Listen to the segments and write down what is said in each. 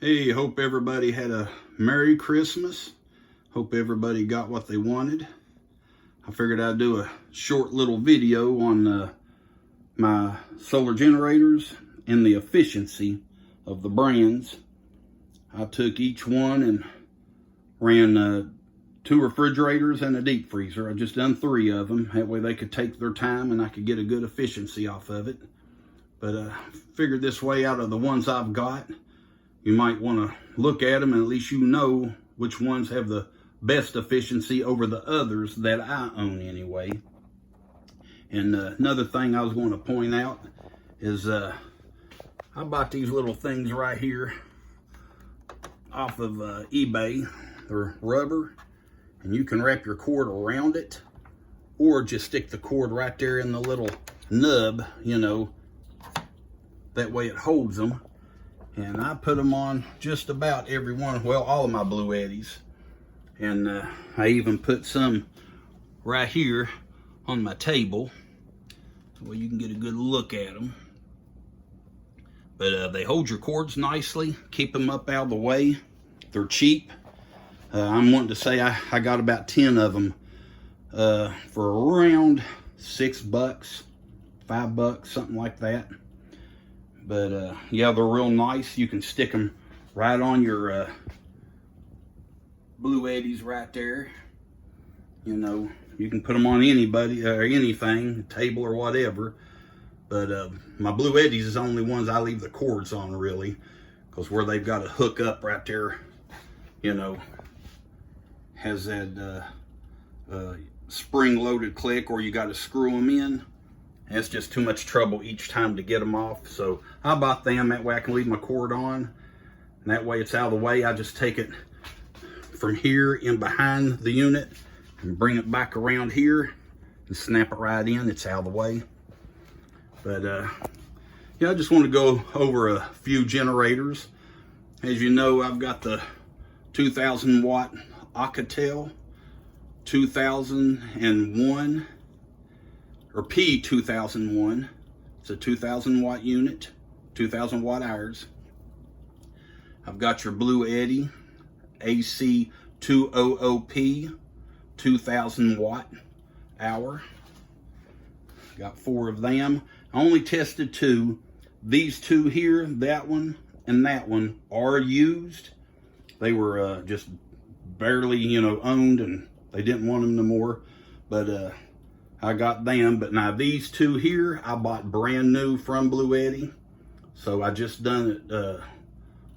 Hey, hope everybody had a Merry Christmas. Hope everybody got what they wanted. I figured I'd do a short little video on my solar generators and the efficiency of the brands. I took each one and ran 2 refrigerators and a deep freezer. I just done 3 of them. That way they could take their time and I could get a good efficiency off of it. But figured this way, out of the ones I've got, you might want to look at them and at least you know which ones have the best efficiency over the others that I own anyway. And another thing I was going to point out is I bought these little things right here off of eBay. They're rubber and you can wrap your cord around it or just stick the cord right there in the little nub, you know, that way it holds them. And I put them on just about every one, well, all of my Bluettis. And I even put some right here on my table so you can get a good look at them. But they hold your cords nicely, keep them up out of the way. They're cheap. I'm wanting to say I got about 10 of them for around $6, $5, something like that. But yeah, they're real nice. You can stick them right on your Bluettis right there. You know, you can put them on anybody or anything, table or whatever. But my Bluettis is the only ones I leave the cords on, really, because where they've got a hook up right there, you know, has that spring-loaded click, or you got to screw them in. It's just too much trouble each time to get them off. So I bought them, that way I can leave my cord on. And that way it's out of the way. I just take it from here in behind the unit and bring it back around here and snap it right in. It's out of the way. But yeah, I just want to go over a few generators. As you know, I've got the 2000 watt Acetal 2001. Or P2001. It's a 2000 watt unit, 2000 watt hours. I've got your Bluetti AC200P 2000 watt hour. Got 4 of them. I only tested 2. These 2 here, that one and that one, are used. They were just barely, you know, owned, and they didn't want them no more. But I got them. But now these 2 here, I bought brand new from Bluetti. So I just done it, the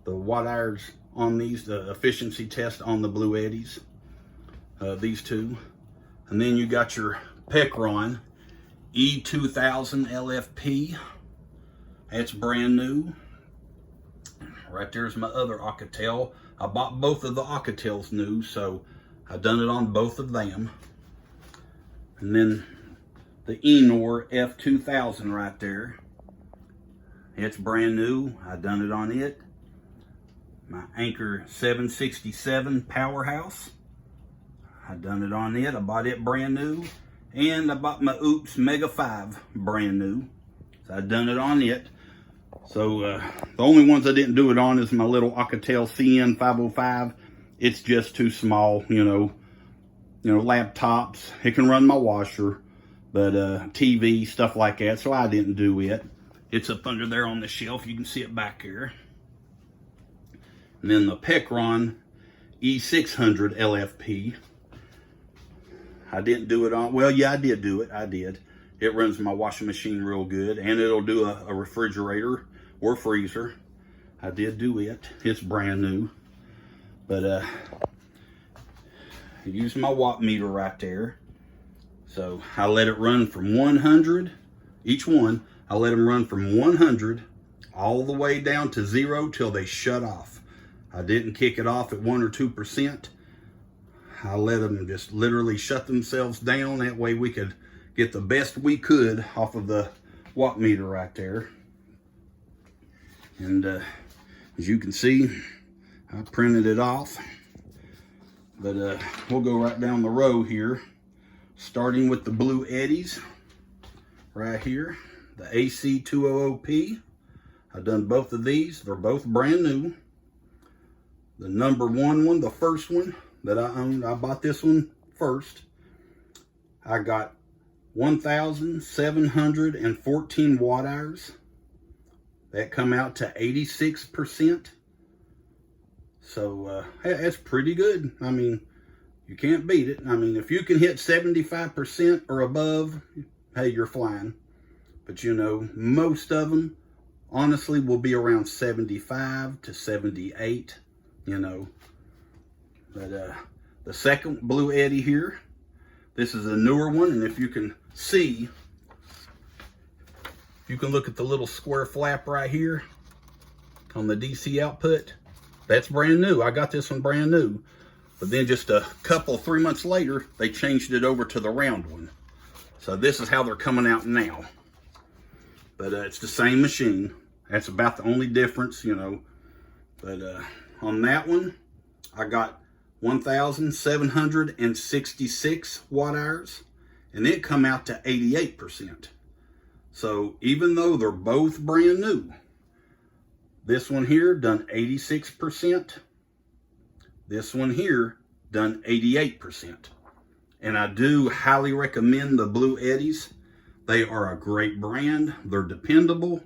watt hours on these, the efficiency test on the Bluettis, these 2. And then you got your Pekron E2000 LFP. That's brand new. Right there's my other Acetal. I bought both of the Acetals new, so I done it on both of them. And then the Enor F2000 right there. It's brand new. I done it on it. My Anker 767 Powerhouse. I done it on it. I bought it brand new. And I bought my Oupes Mega 5 brand new. So I done it on it. So the only ones I didn't do it on is my little Acetal CN505. It's just too small, you know, laptops. It can run my washer, but TV, stuff like that. So I didn't do it. It's up under there on the shelf. You can see it back here. And then the Pekron E600 LFP. I didn't do it on, well, yeah, I did do it. I did. It runs my washing machine real good, and it'll do a refrigerator or freezer. I did do it. It's brand new. But I use my watt meter right there. So I let it run from 100, each one, I let them run from 100 all the way down to 0 till they shut off. I didn't kick it off at 1 or 2%. I let them just literally shut themselves down. That way we could get the best we could off of the watt meter right there. And as you can see, I printed it off. But we'll go right down the row here, starting with the Bluettis right here, the AC200P. I've done both of these. They're both brand new. the #1 one, the first one that I owned. I bought this one first. I got 1,714 watt hours. That come out to 86%. So that's pretty good. I mean, you can't beat it. I mean, if you can hit 75% or above, hey, you're flying. But you know, most of them honestly will be around 75 to 78, you know. But the second Bluetti here, this is a newer one, and if you can see, you can look at the little square flap right here on the DC output. That's brand new. I got this one brand new. But then just a couple, 3 months later, they changed it over to the round one. So this is how they're coming out now. But it's the same machine. That's about the only difference, you know. But on that one, I got 1,766 watt hours, and it come out to 88%. So even though they're both brand new, this one here done 86%. This one here done 88%. And I do highly recommend the Bluettis. They are a great brand. They're dependable.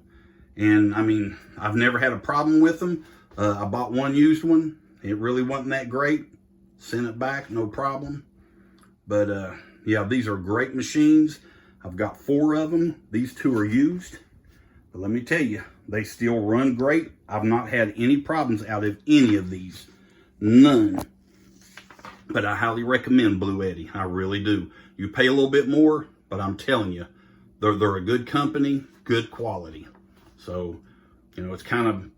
And I mean, I've never had a problem with them. I bought one used one. It really wasn't that great. Sent it back, no problem. But yeah, these are great machines. I've got 4 of them. These 2 are used. But let me tell you, they still run great. I've not had any problems out of any of these. None. But I highly recommend Bluetti. I really do. You pay a little bit more, but I'm telling you, they're a good company, good quality. So, you know, it's kind of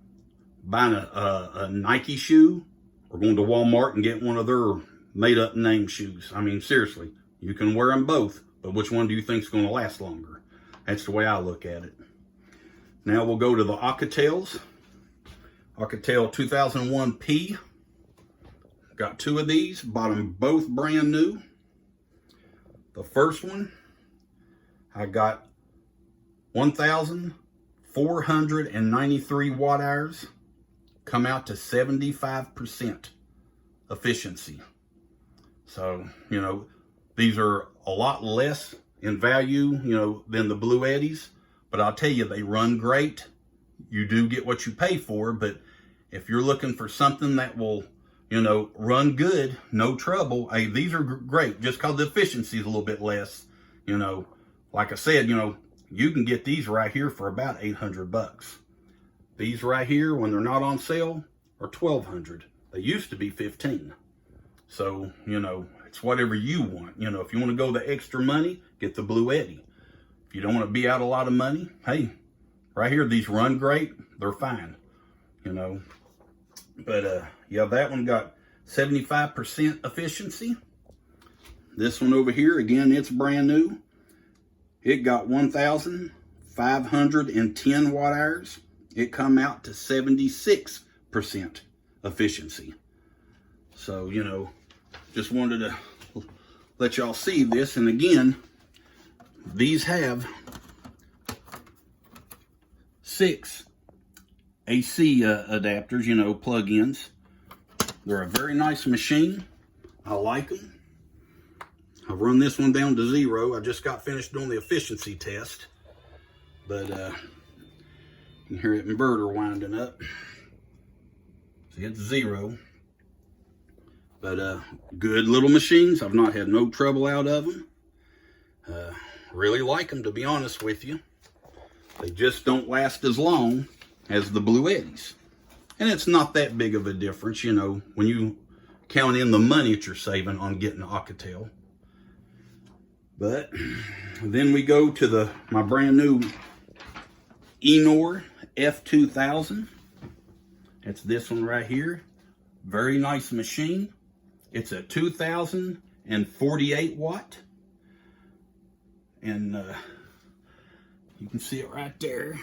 buying a Nike shoe or going to Walmart and getting one of their made-up name shoes. I mean, seriously, you can wear them both, but which one do you think is going to last longer? That's the way I look at it. Now we'll go to the Acetals. Acetal 2001P. Got 2 of these, bought them both brand new. The first one, I got 1,493 watt hours, come out to 75% efficiency. So, you know, these are a lot less in value, you know, than the Bluettis, but I'll tell you, they run great. You do get what you pay for, but if you're looking for something that will, you know, run good, no trouble, hey, these are great. Just because the efficiency is a little bit less, you know, like I said, you know, you can get these right here for about 800 bucks. These right here, when they're not on sale, are 1,200. They used to be 15. So, you know, it's whatever you want. You know, if you want to go the extra money, get the Bluetti. If you don't want to be out a lot of money, hey, right here, these run great. They're fine, you know. But, yeah, that one got 75% efficiency. This one over here, again, it's brand new. It got 1,510 watt hours. It come out to 76% efficiency. So, you know, just wanted to let y'all see this. And again, these have 6 AC adapters, you know, plug-ins. They're a very nice machine. I like them. I've run this one down to 0. I just got finished doing the efficiency test. But you can hear that inverter winding up. See, it's 0. But good little machines. I've not had no trouble out of them. Really like them, to be honest with you. They just don't last as long as the Bluettis. And it's not that big of a difference, you know, when you count in the money that you're saving on getting an Acetal. But then we go to my brand new Enor F2000. It's this one right here. Very nice machine. It's a 2,048 watt. And you can see it right there.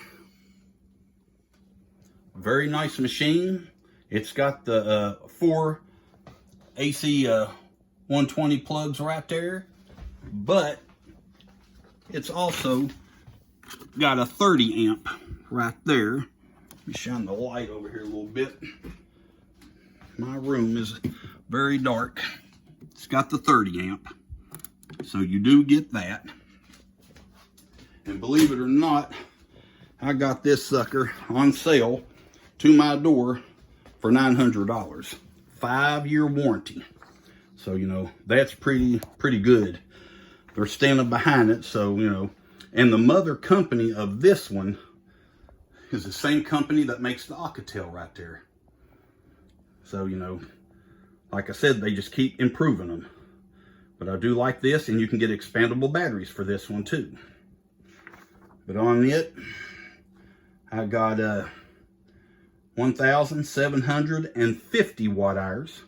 Very nice machine. It's got the 4 AC 120 plugs right there. But it's also got a 30 amp right there. Let me shine the light over here a little bit. my room is very dark. It's got the 30 amp. So you do get that. And believe it or not, I got this sucker on sale to my door for $900. 5-year warranty. So, you know, that's pretty good. They're standing behind it, so, you know. And the mother company of this one is the same company that makes the Acetal right there. So, you know, like I said, they just keep improving them. But I do like this, and you can get expandable batteries for this one too. But on it, I got 1,750 watt hours.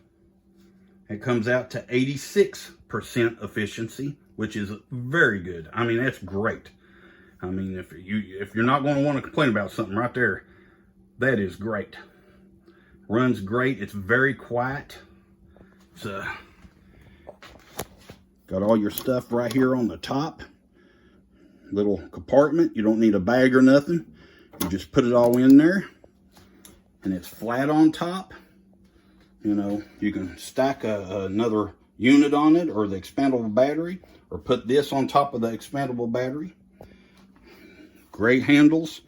It comes out to 86% efficiency, which is very good. I mean, that's great. I mean, if you're not going to want to complain about something right there, that is great. Runs great. It's very quiet. It's got all your stuff right here on the top. Little compartment. You don't need a bag or nothing. You just put it all in there. And it's flat on top. You know, you can stack another unit on it, or the expandable battery, or put this on top of the expandable battery. Great handles.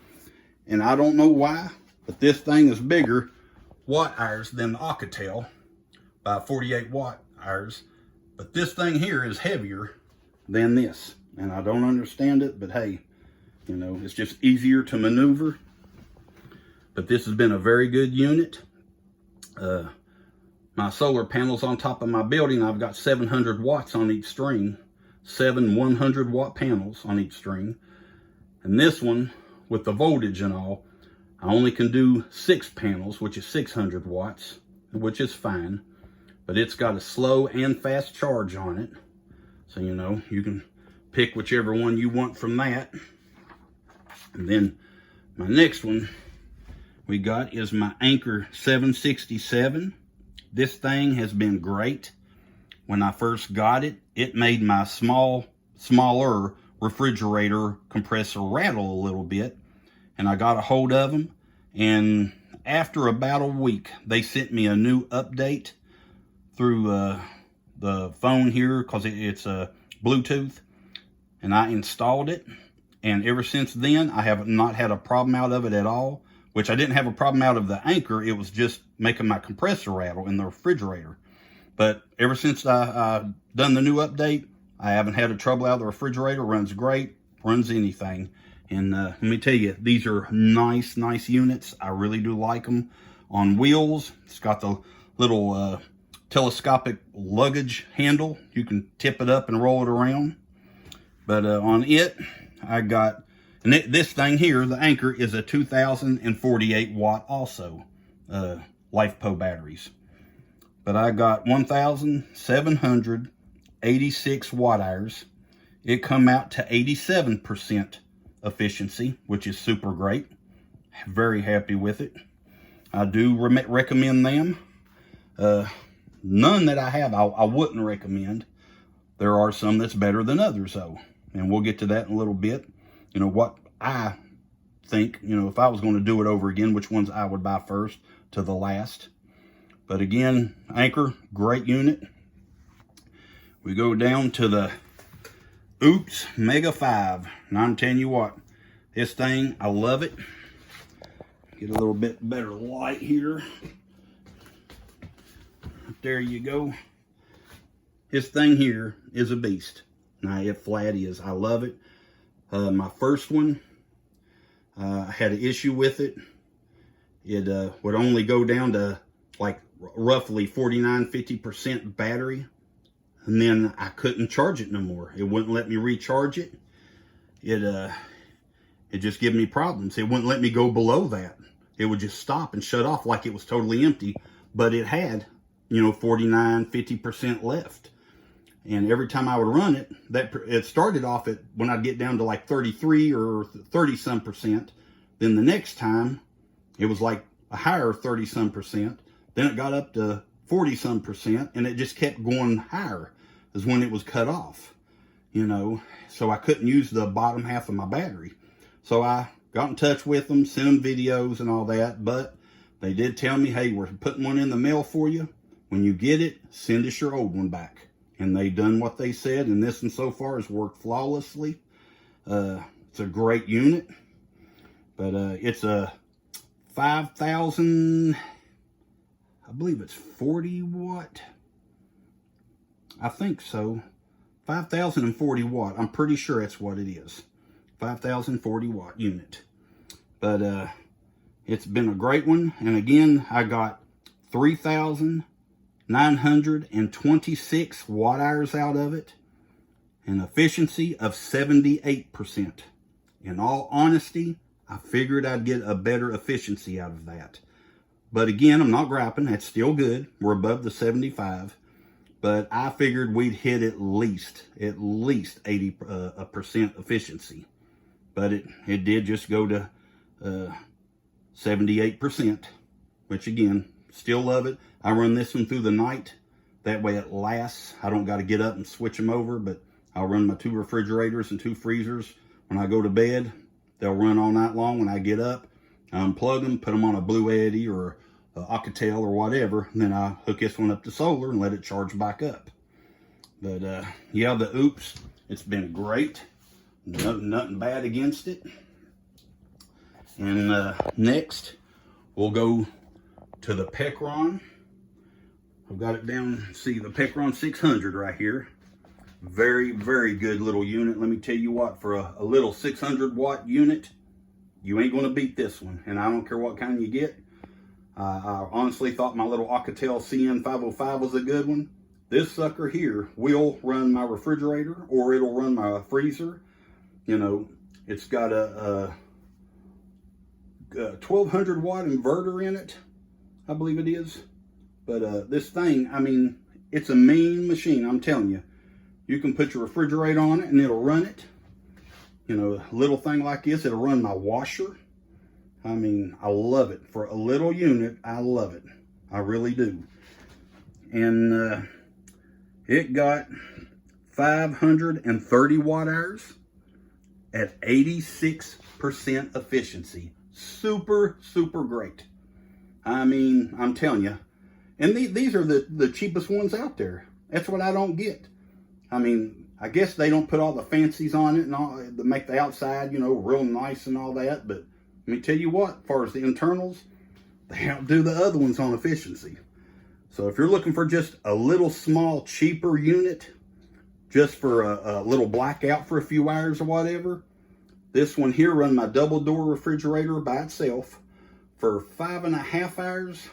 And I don't know why, but this thing is bigger watt hours than the Acetal by 48 watt hours. But this thing here is heavier than this. And I don't understand it, but hey, you know, it's just easier to maneuver. But this has been a very good unit. My solar panels on top of my building, I've got 700 watts on each string. 7 100-watt panels on each string. And this one, with the voltage and all, I only can do 6 panels, which is 600 watts, which is fine. But it's got a slow and fast charge on it. So, you know, you can pick whichever one you want from that. And then my next one we got is my Anker 767. This thing has been great. When I first got it, it made my smaller refrigerator compressor rattle a little bit. And I got a hold of them. And after about a week, they sent me a new update through the phone here, because it's a Bluetooth. And I installed it. And ever since then, I have not had a problem out of it at all. Which I didn't have a problem out of the Anker. It was just making my compressor rattle in the refrigerator. But ever since I done the new update, I haven't had a trouble out of the refrigerator. Runs great. Runs anything. And let me tell you, these are nice units. I really do like them. On wheels, it's got the little telescopic luggage handle. You can tip it up and roll it around. But on it, I got... And this thing here, the Anker, is a 2,048 watt also, LiFePO batteries. But I got 1,786 watt hours. It come out to 87% efficiency, which is super great. Very happy with it. I do recommend them. None that I have, I wouldn't recommend. There are some that's better than others, though. And we'll get to that in a little bit. You know, what I think, you know, if I was going to do it over again, which ones I would buy first to the last. But again, Anker, great unit. We go down to the Oupes Mega 5, 910 watt. This thing, I love it. Get a little bit better light here. There you go. This thing here is a beast. Now, it flat is. I love it. My first one, I had an issue with it. It would only go down to like roughly 49–50% battery. And then I couldn't charge it no more. It wouldn't let me recharge it. It just gave me problems. It wouldn't let me go below that. It would just stop and shut off like it was totally empty. But it had, you know, 49–50% left. And every time I would run it, it started off at, when I'd get down to like 33 or 30-some%. Then the next time, it was like a higher 30-some%. Then it got up to 40-some%, and it just kept going higher is when it was cut off. You know, so I couldn't use the bottom half of my battery. So I got in touch with them, sent them videos and all that, but They did tell me, hey, we're putting one in the mail for you. When you get it, send us your old one back. And they done what they said, and this one so far has worked flawlessly. It's a great unit, but it's a 5,000, I believe it's 40 watt. I think so. 5,040 watt. I'm pretty sure that's what it is. 5,040 watt unit. But it's been a great one. And again, I got 3,926 watt hours out of it. An efficiency of 78%. In all honesty, I figured I'd get a better efficiency out of that. But again, I'm not griping. That's still good. We're above the 75. But I figured we'd hit at least 80% efficiency. But it did just go to 78%, which again, still love it. I run this one through the night. That way it lasts. I don't got to get up and switch them over, but I'll run my 2 refrigerators and 2 freezers. When I go to bed, they'll run all night long. When I get up, I unplug them, put them on a Bluetti or Acetal or whatever, and then I hook this one up to solar and let it charge back up. But yeah, the Oupes, it's been great. Nothing bad against it. And next, we'll go to the Pekron. I've got it down, see the Pekron 600 right here. Very, very good little unit. Let me tell you what, for a little 600 watt unit, you ain't gonna beat this one. And I don't care what kind you get. I honestly thought my little Acetal CN505 was a good one. This sucker here will run my refrigerator or it'll run my freezer. You know, it's got a 1200 watt inverter in it, I believe it is. But this thing, I mean, it's a mean machine, I'm telling you. You can put your refrigerator on it and it'll run it. You know, a little thing like this, it'll run my washer. I mean, I love it. For a little unit, I love it. I really do. And it got 530 watt hours at 86% efficiency. Super, super great. I mean, I'm telling you. And these are the cheapest ones out there. That's what I don't get. I mean, I guess they don't put all the fancies on it and all to make the outside, you know, real nice and all that. But let me tell you what, as far as the internals, they outdo the other ones on efficiency. So if you're looking for just a little small, cheaper unit, just for a little blackout for a few hours or whatever, this one here run my double door refrigerator by itself for 5.5 hours.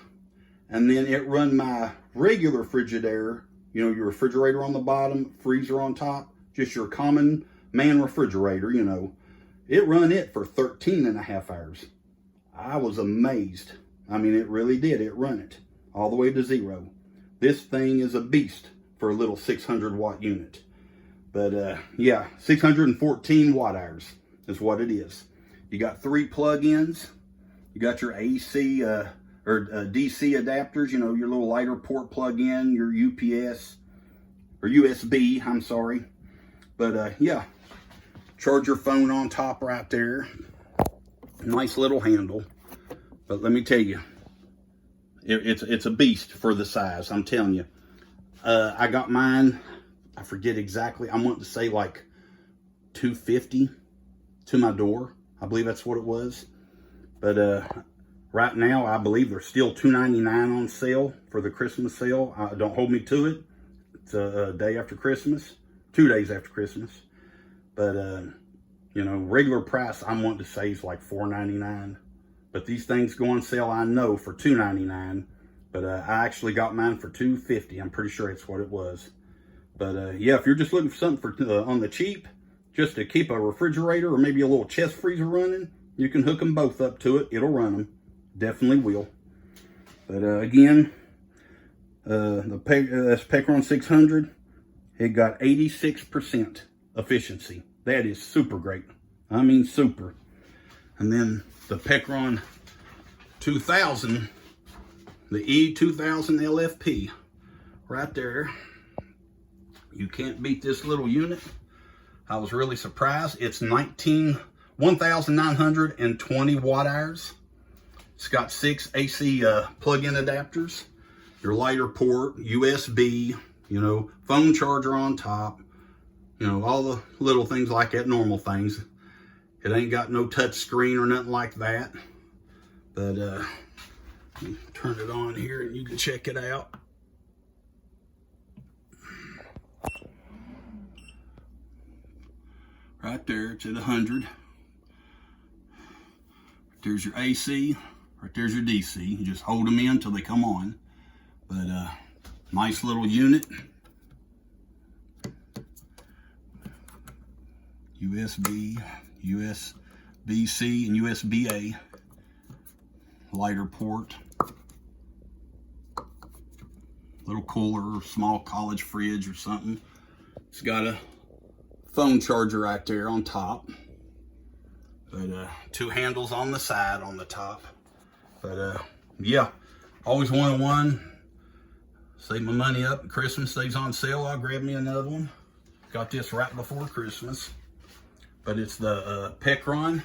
And then it run my regular Frigidaire, you know, your refrigerator on the bottom, freezer on top, just your common man refrigerator, you know. It run it for 13.5 hours. I was amazed. I mean, it really did. It run it all the way to 0. This thing is a beast for a little 600 watt unit. But yeah, 614 watt hours is what it is. You got 3 plug-ins. You got your AC or DC adapters, you know, your little lighter port plug-in, your UPS or USB, I'm sorry. But yeah, charge your phone on top right there. Nice little handle. But let me tell you, it's a beast for the size, I'm telling you. I got mine, I forget exactly, I want to say like $250 to my door. I believe that's what it was. But right now, I believe they're still $2.99 on sale for the Christmas sale. Don't hold me to it. It's a day after Christmas, 2 days after Christmas. But, you know, regular price, I'm wanting to say is like $4.99. But these things go on sale, I know, for $2.99. But I actually got mine for $2.50. I'm pretty sure it's what it was. But yeah, if you're just looking for something for on the cheap, just to keep a refrigerator or maybe a little chest freezer running, you can hook them both up to it. It'll run them. Definitely will. But again, that's Pekron 600. It got 86% efficiency. That is super great. I mean super. And then the Pekron 2000, the E2000 LFP, right there. You can't beat this little unit. I was really surprised. It's 1,920 watt hours. It's got 6 AC plug-in adapters, your lighter port, USB, you know, phone charger on top, you know, all the little things like that, normal things. It ain't got no touch screen or nothing like that. But turn it on here and you can check it out. Right there, it's at 100. There's your AC. Right there's your DC. You just hold them in until they come on. But nice little unit. USB, USB-C, and USB-A. Lighter port. Little cooler, or small college fridge or something. It's got a phone charger right there on top. But 2 handles on the side on the top. But yeah, always wanted one. Save my money up. Christmas stays on sale. I'll grab me another one. Got this right before Christmas. But it's the Pekron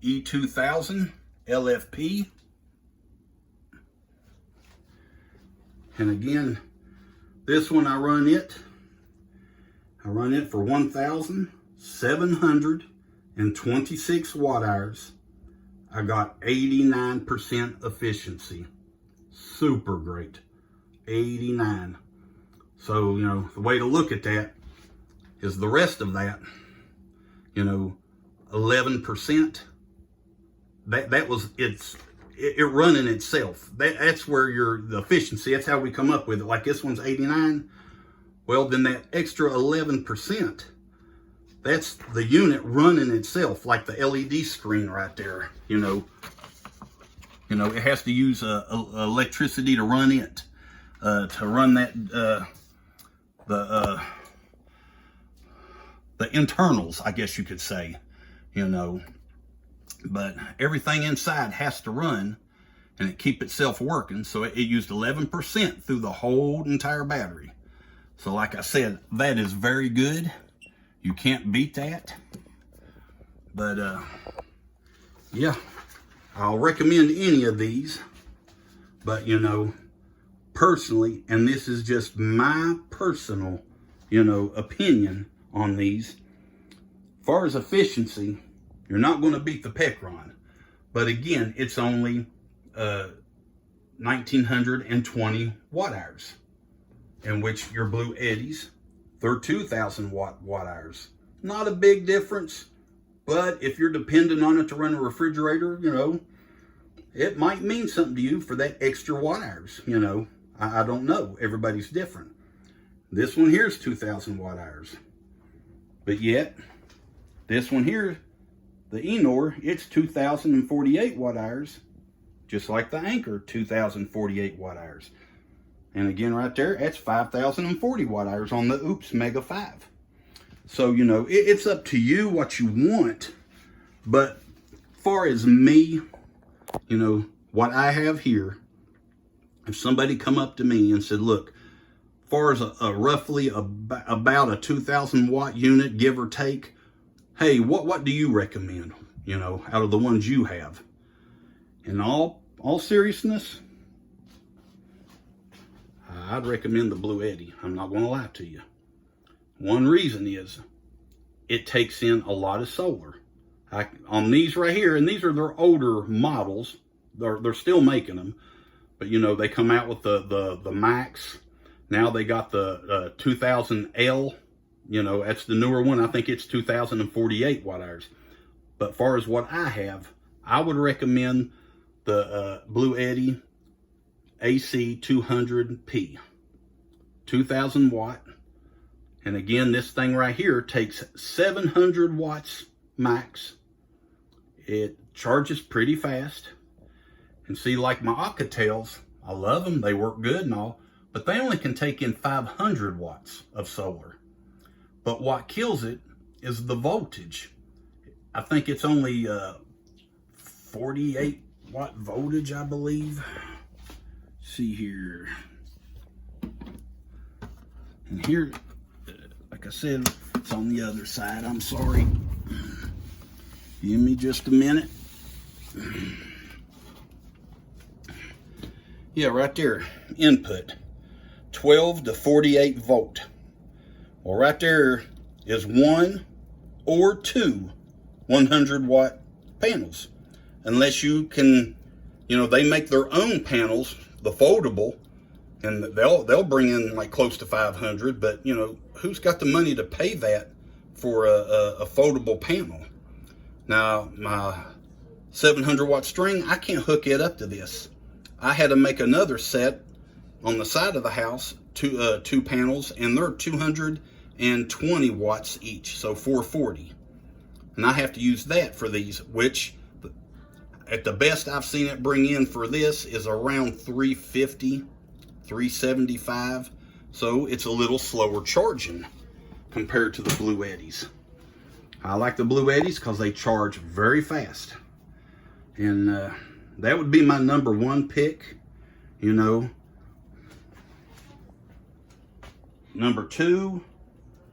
E2000 LFP. And again, this one I run it for 1,726 watt hours. I got 89% efficiency. Super great. 89. So, you know, the way to look at that is the rest of that, you know, 11%. That was it running itself. That's where the efficiency, that's how we come up with it. Like this one's 89. Well, then that extra 11%, that's the unit running itself, like the LED screen right there. You know, it has to use electricity to run it, to run that the internals, I guess you could say, you know. But everything inside has to run and it keep itself working. So it used 11% through the whole entire battery. So like I said, that is very good. You can't beat that. But yeah, I'll recommend any of these. But you know, personally, and this is just my personal, you know, opinion on these. As far as efficiency, you're not going to beat the Pekron. But again, it's only 1,920 watt hours. In which your Bluettis, they're 2,000 watt hours. Not a big difference, but if you're dependent on it to run a refrigerator, you know, it might mean something to you for that extra watt hours, you know. I don't know. Everybody's different. This one here is 2,000 watt hours. But yet, this one here, the Enor, it's 2,048 watt hours. Just like the Anker, 2,048 watt hours. And again, right there, that's 5,040 watt hours on the Oupes Mega 5. So, you know, it's up to you what you want. But far as me, you know, what I have here, if somebody come up to me and said, look, far as roughly about a 2,000 watt unit, give or take, hey, what do you recommend, you know, out of the ones you have? In all seriousness, I'd recommend the Bluetti. I'm not going to lie to you. One reason is it takes in a lot of solar. On these right here, and these are their older models. They're still making them, but you know, they come out with the Max. Now they got the 2000L. You know, that's the newer one. I think it's 2,048 watt hours. But far as what I have, I would recommend the Bluetti AC 200P, 2,000 watt. And again, this thing right here takes 700 watts max. It charges pretty fast. And see, like my Acetals, I love them. They work good and all, but they only can take in 500 watts of solar. But what kills it is the voltage. I think it's only 48 watt voltage, I believe. See here. And here, like I said, it's on the other side. I'm sorry. Give me just a minute. Yeah, right there, input, 12 to 48 volt. Well, right there is one or two 100 watt panels. Unless you can, you know, they make their own panels, the foldable, and they'll bring in like close to 500, but you know, who's got the money to pay that for a foldable panel? Now, my 700 watt string, I can't hook it up to this. I had to make another set on the side of the house, two panels, and they're 220 watts each, so 440. And I have to use that for these, which at the best I've seen it bring in for this is around 350, 375. So it's a little slower charging compared to the Bluettis. I like the Bluettis because they charge very fast. And that would be my #1 pick, you know. #2, as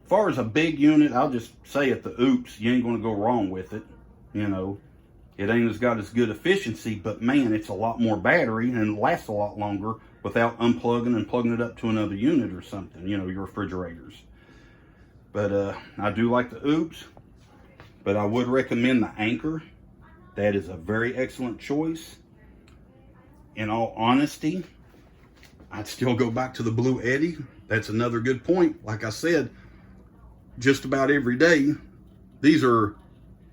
far as a big unit, I'll just say at the Oupes, you ain't gonna go wrong with it. You know, it ain't got as good efficiency, but man, it's a lot more battery and it lasts a lot longer without unplugging and plugging it up to another unit or something, you know, your refrigerators. But I do like the Oupes, but I would recommend the Anker. That is a very excellent choice. In all honesty, I'd still go back to the Bluetti. That's another good point. Like I said, just about every day, these are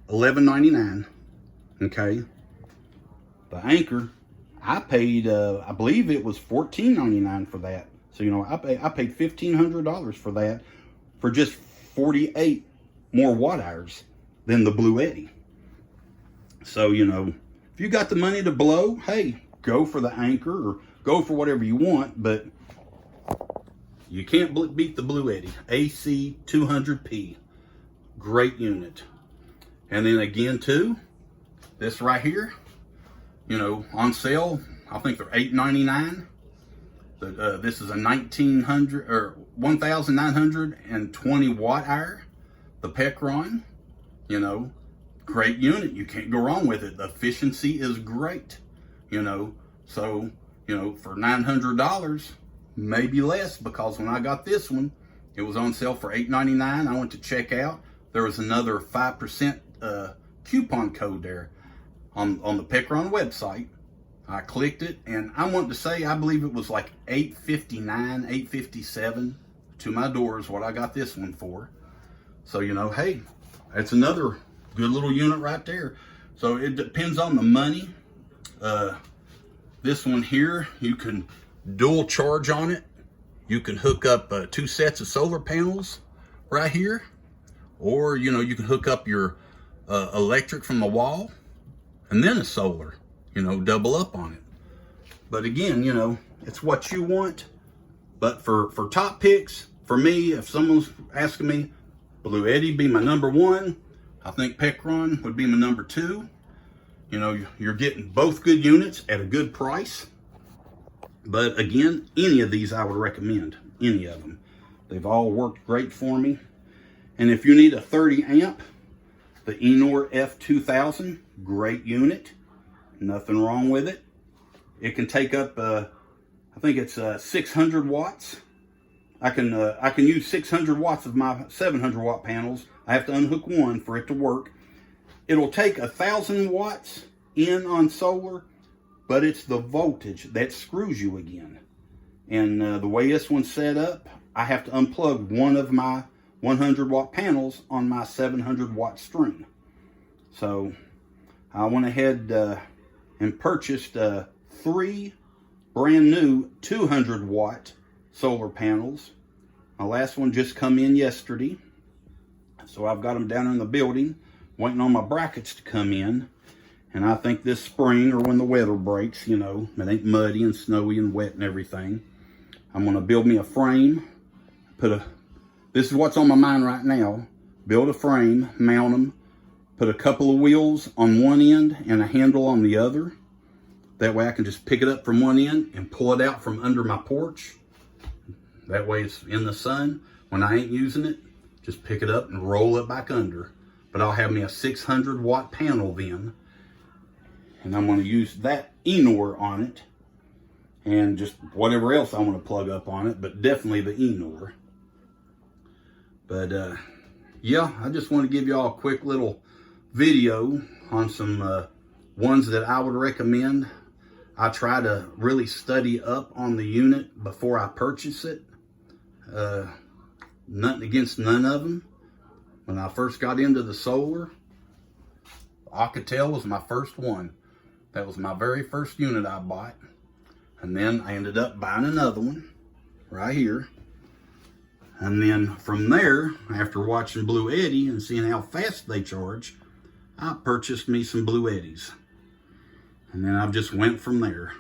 $11.99. Okay. The Anker, I paid, I believe it was $14.99 for that. So, you know, I paid $1,500 for that for just 48 more watt hours than the Bluetti. So, you know, if you got the money to blow, hey, go for the Anker or go for whatever you want, but you can't beat the Bluetti. AC200P. Great unit. And then again, too, this right here, you know, on sale, I think they're $8.99. This is a 1920 watt hour. The Pekron, you know, great unit. You can't go wrong with it. The efficiency is great, you know. So, you know, for $900, maybe less, because when I got this one, it was on sale for $8.99. I went to check out. There was another 5% coupon code there on the Pekron website. I clicked it, and I want to say, I believe it was like $8.59, $8.57 to my door is what I got this one for. So, you know, hey, that's another good little unit right there. So it depends on the money. This one here, you can dual charge on it. You can hook up 2 sets of solar panels right here. Or, you know, you can hook up your electric from the wall and then a solar, you know, double up on it. But again, you know, it's what you want. But for top picks, for me, if someone's asking me, Bluetti be my #1. I think Pekron would be my #2. You know, you're getting both good units at a good price. But again, any of these I would recommend, any of them. They've all worked great for me. And if you need a 30 amp, the Enor F2000, great unit. Nothing wrong with it. It can take up, I think it's 600 watts. I can use 600 watts of my 700 watt panels. I have to unhook one for it to work. It'll take 1,000 watts in on solar, but it's the voltage that screws you again. And the way this one's set up, I have to unplug one of my 100 watt panels on my 700 watt string. So I went ahead and purchased 3 brand new 200 watt solar panels. My last one just come in yesterday. So I've got them down in the building, waiting on my brackets to come in. And I think this spring, or when the weather breaks, you know, it ain't muddy and snowy and wet and everything, I'm gonna build me a frame, this is what's on my mind right now, build a frame, mount them, put a couple of wheels on one end and a handle on the other. That way I can just pick it up from one end and pull it out from under my porch. That way it's in the sun. When I ain't using it, just pick it up and roll it back under. But I'll have me a 600 watt panel then. And I'm gonna use that Enor on it. and just whatever else I want to plug up on it, but definitely the Enor. But yeah, I just want to give y'all a quick little video on some ones that I would recommend. I try to really study up on the unit before I purchase it. Nothing against none of them. When I first got into the solar, Acetal was my first one. That was my very first unit I bought. And then I ended up buying another one right here. And then from there, after watching Bluetti and seeing how fast they charge, I purchased me some Bluettis. And then I've just went from there.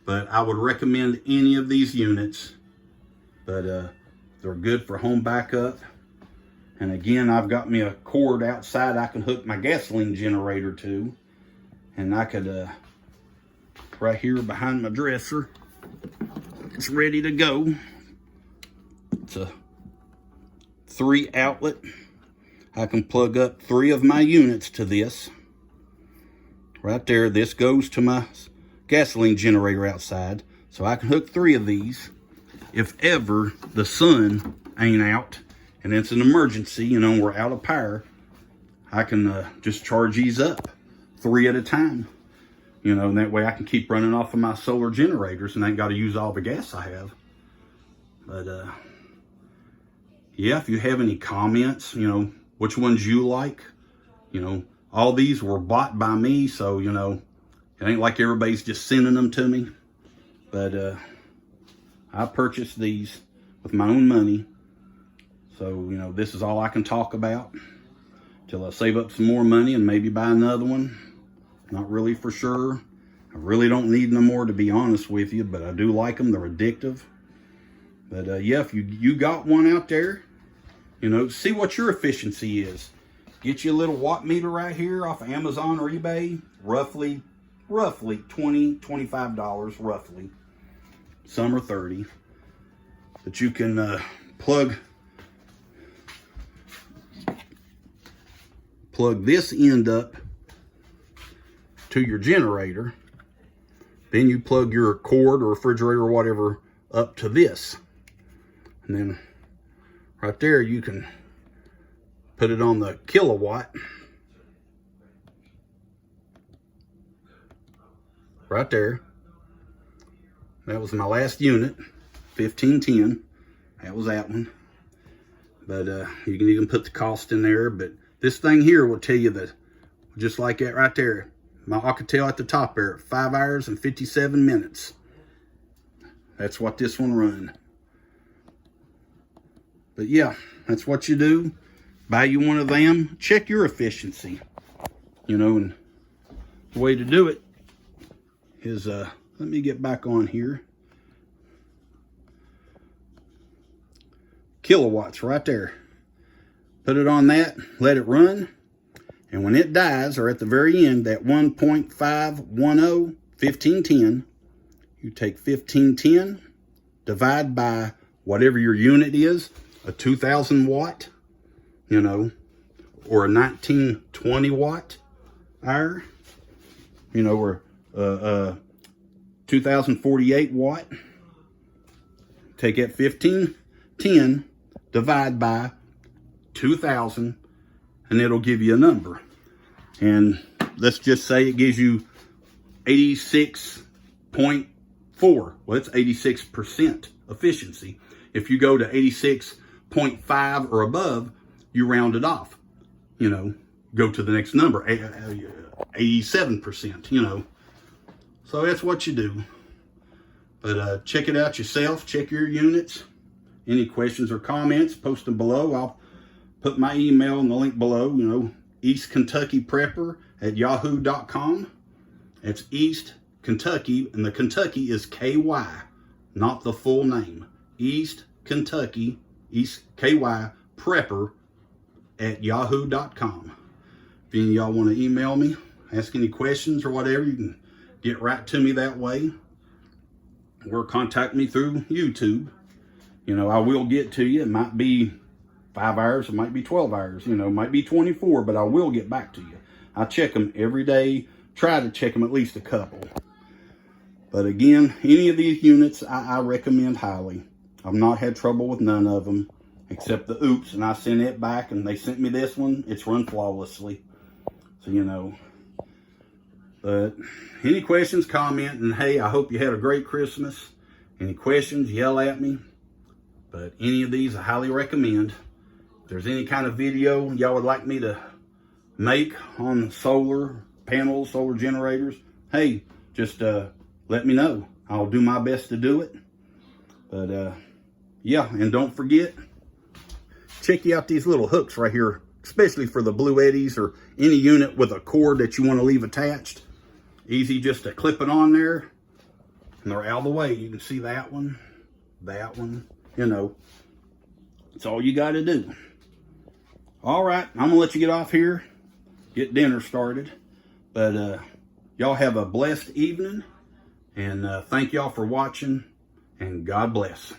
But I would recommend any of these units. But they're good for home backup. And again, I've got me a cord outside I can hook my gasoline generator to. And I could, right here behind my dresser, it's ready to go. It's a 3 outlet. I can plug up 3 of my units to this. Right there, this goes to my gasoline generator outside. So I can hook 3 of these. If ever the sun ain't out and it's an emergency, you know, we're out of power, I can just charge these up 3 at a time. You know, and that way I can keep running off of my solar generators and I ain't got to use all the gas I have. But yeah, if you have any comments, you know, which ones you like, you know, all these were bought by me, so, you know, it ain't like everybody's just sending them to me. But I purchased these with my own money. So, you know, this is all I can talk about till I save up some more money and maybe buy another one. Not really for sure. I really don't need no more, to be honest with you, but I do like them. They're addictive. But yeah, if you got one out there, you know, see what your efficiency is. Get you a little watt meter right here off of Amazon or eBay. Roughly $20, $25, roughly. Some are 30. But you can plug this end up to your generator. Then you plug your cord or refrigerator or whatever up to this. And then right there you can put it on the kilowatt. Right there. That was my last unit, 1510. That was that one. But you can even put the cost in there. But this thing here will tell you that, just like that right there, my Acetal at the top there, 5 hours and 57 minutes. That's what this one run. But yeah, that's what you do. Buy you one of them. Check your efficiency. You know, and the way to do it is, let me get back on here. Kilowatts right there. Put it on that, let it run. And when it dies, or at the very end, that 1.510, 1510, you take 1510, divide by whatever your unit is, a 2000 watt, you know, or a 1920 watt hour, you know, or 2048 watt. Take that 1510, divide by 2000, and it'll give you a number. And let's just say it gives you 86.4. Well, it's 86% efficiency. If you go to 86.5 or above, you round it off. You know, go to the next number, 87%, you know. So that's what you do. But check it out yourself. Check your units. Any questions or comments, post them below. I'll put my email in the link below, you know, eastkyprepper@yahoo.com. It's East Kentucky, and the Kentucky is KY, not the full name. East Kentucky, East KY prepper@yahoo.com. If any of y'all want to email me, ask any questions or whatever, you can get right to me that way. Or contact me through YouTube. You know, I will get to you. It might be 5 hours, it might be 12 hours, you know, it might be 24, but I will get back to you. I check them every day, try to check them at least a couple. But again, any of these units I recommend highly. I've not had trouble with none of them, except the Oupes, and I sent it back, and they sent me this one. It's run flawlessly. So, you know. But any questions, comment, and hey, I hope you had a great Christmas. Any questions, yell at me. But any of these I highly recommend. If there's any kind of video y'all would like me to make on solar panels, solar generators, hey, just let me know. I'll do my best to do it. But yeah, and don't forget, check out these little hooks right here, especially for the Bluettis or any unit with a cord that you want to leave attached. Easy just to clip it on there, and they're out of the way. You can see that one, you know. It's all you got to do. All right, I'm going to let you get off here, get dinner started. But y'all have a blessed evening, and thank y'all for watching, and God bless.